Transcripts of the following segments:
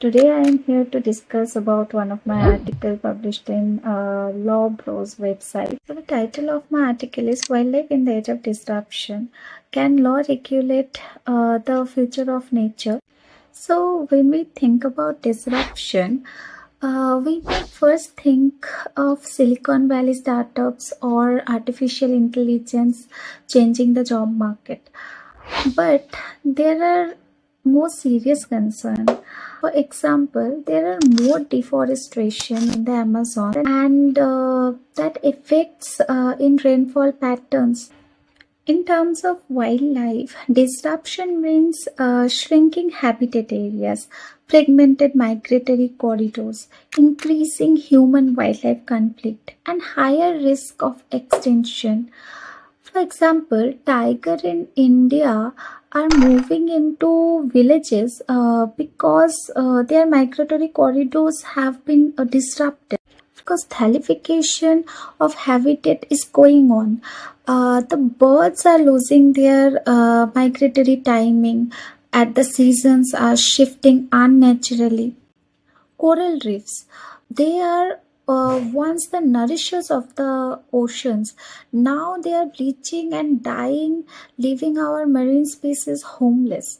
Today I am here to discuss about one of my article published in LawBRO's website. So the title of my article is Wildlife in the Age of Disruption. Can law regulate the future of nature? So when we think about disruption, we might first think of Silicon Valley startups or artificial intelligence changing the job market. But there are more serious concerns. For example, there are more deforestation in the Amazon and that affects in rainfall patterns. In terms of wildlife, disruption means shrinking habitat areas, fragmented migratory corridors, increasing human wildlife conflict, and higher risk of extinction. For example, tiger in India are moving into villages because their migratory corridors have been disrupted. Because thalification of habitat is going on. The birds are losing their migratory timing, at the seasons are shifting unnaturally. Coral reefs, they are once the nourishers of the oceans. Now they are bleaching and dying, leaving our marine species homeless.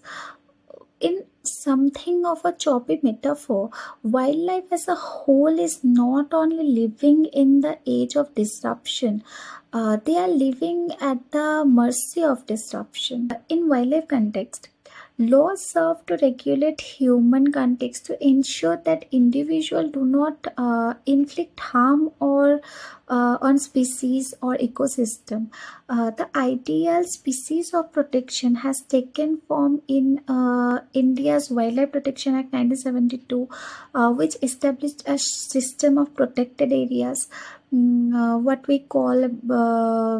In something of a choppy metaphor, wildlife as a whole is not only living in the age of disruption, they are living at the mercy of disruption. In wildlife context, laws serve to regulate human context to ensure that individuals do not inflict harm or on species or ecosystem. The ideal species of protection has taken form in India's Wildlife Protection Act 1972, which established a system of protected areas, what we call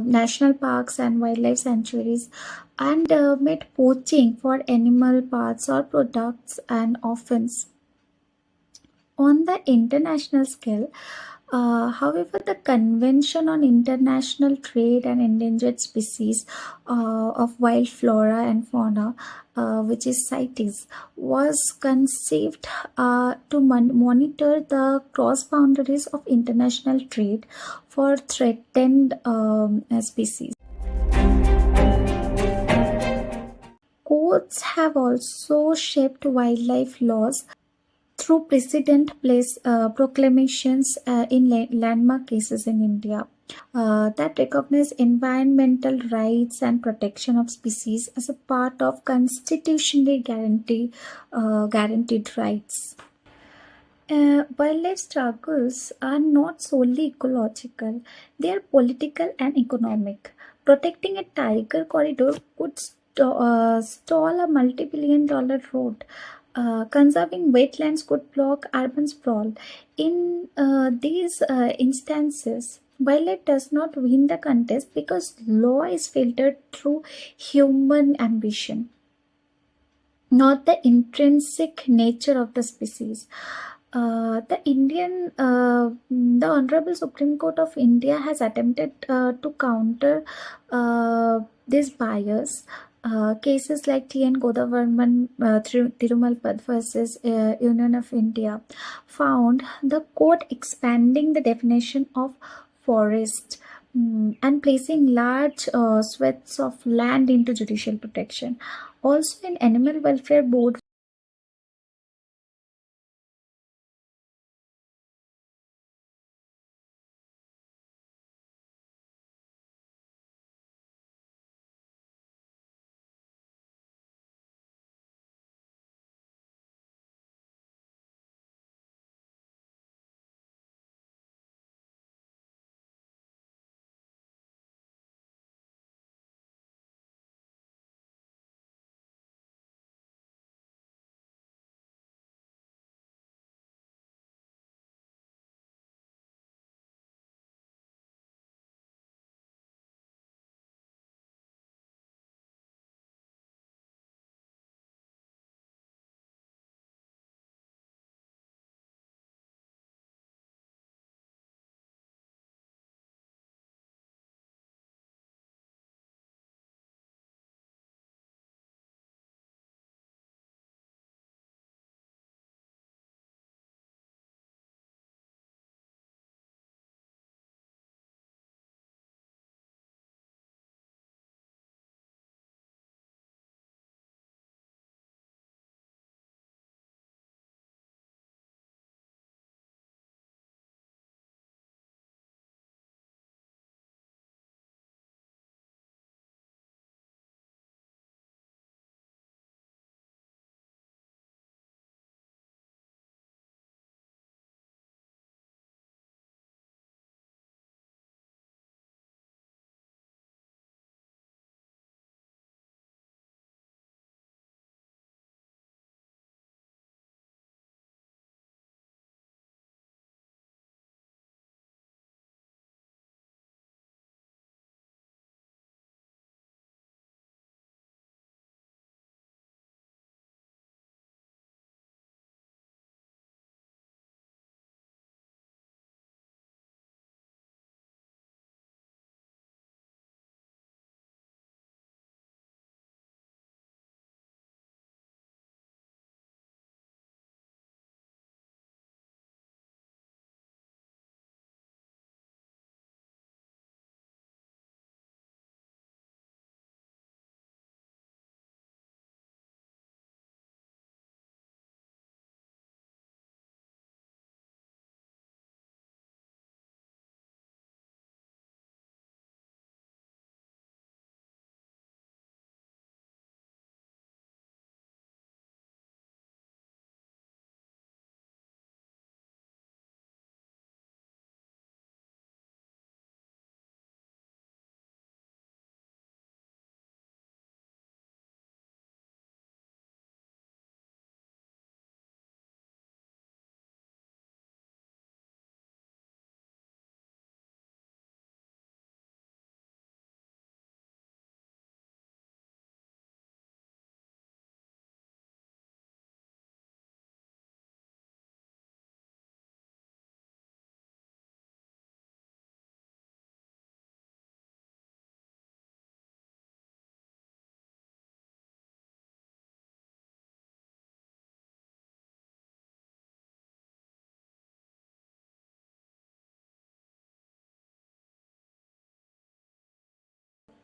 national parks and wildlife sanctuaries, and made poaching for animal parts or products an offense. On the international scale, however, the Convention on International Trade and Endangered Species of Wild Flora and Fauna, which is CITES, was conceived to monitor the cross boundaries of international trade for threatened species. Courts have also shaped wildlife laws through precedent place proclamations in landmark cases in India that recognize environmental rights and protection of species as a part of constitutionally guaranteed rights. Wildlife struggles are not solely ecological, they are political and economic. Protecting a tiger corridor could stall a multi-billion-dollar road. Conserving wetlands could block urban sprawl. In these instances, wildlife does not win the contest because law is filtered through human ambition, not the intrinsic nature of the species. The Honorable Supreme Court of India has attempted to counter this bias. Cases like T.N. Godavarman Thirumalpad versus Union of India found the court expanding the definition of forest, and placing large swaths of land into judicial protection. Also, in Animal Welfare Board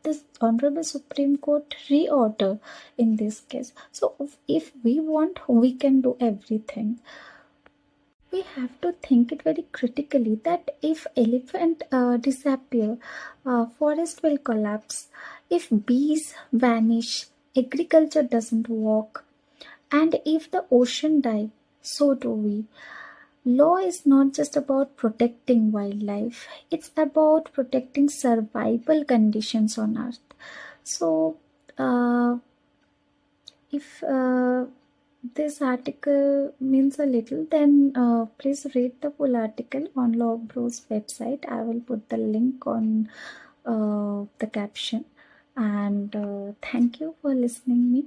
this Honorable Supreme Court reorder in this case. So if we want, we can do everything. We have to think it very critically that if elephant disappear, forest will collapse. If bees vanish, agriculture doesn't work. And if the ocean die, so do we. Law is not just about protecting wildlife, it's about protecting survival conditions on Earth. So, if this article means a little, then please read the full article on LawBRO's website. I will put the link on the caption. And thank you for listening me.